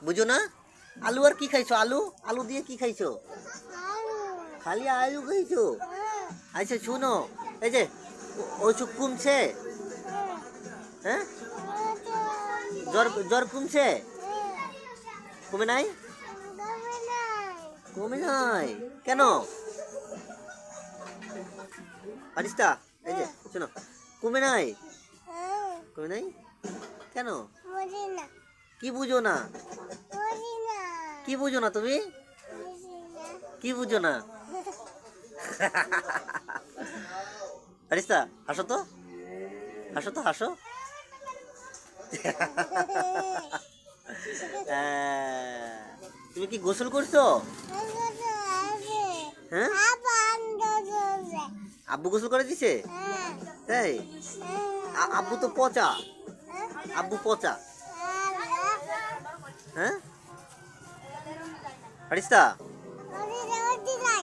বুঝো না? আলু আর কি খাইছো? আলু আলু দিয়ে কি খাইছো? খালি আলু খাইছো? আচ্ছা শুনো, এই যে অসুখ কমছে? হ্যাঁ, জ্বর জ্বর কমছে? কমে নাই? কমে নাই কেন? আরিস্তা, এই যে শোনো, কমে নাই? কমে নাই কেন? কি বুঝো না? কি বুঝো না তুমি? কি বুঝো না? আরিস্তা, হাসো তো, হাসো তো, হাসো। তুমি কি গোসল করছো? হ্যাঁ, আব্বু গোসল করে দিছে? তাই? আব্বু তো পচা, আব্বু পচা। হ্যাঁ, আরিস্তা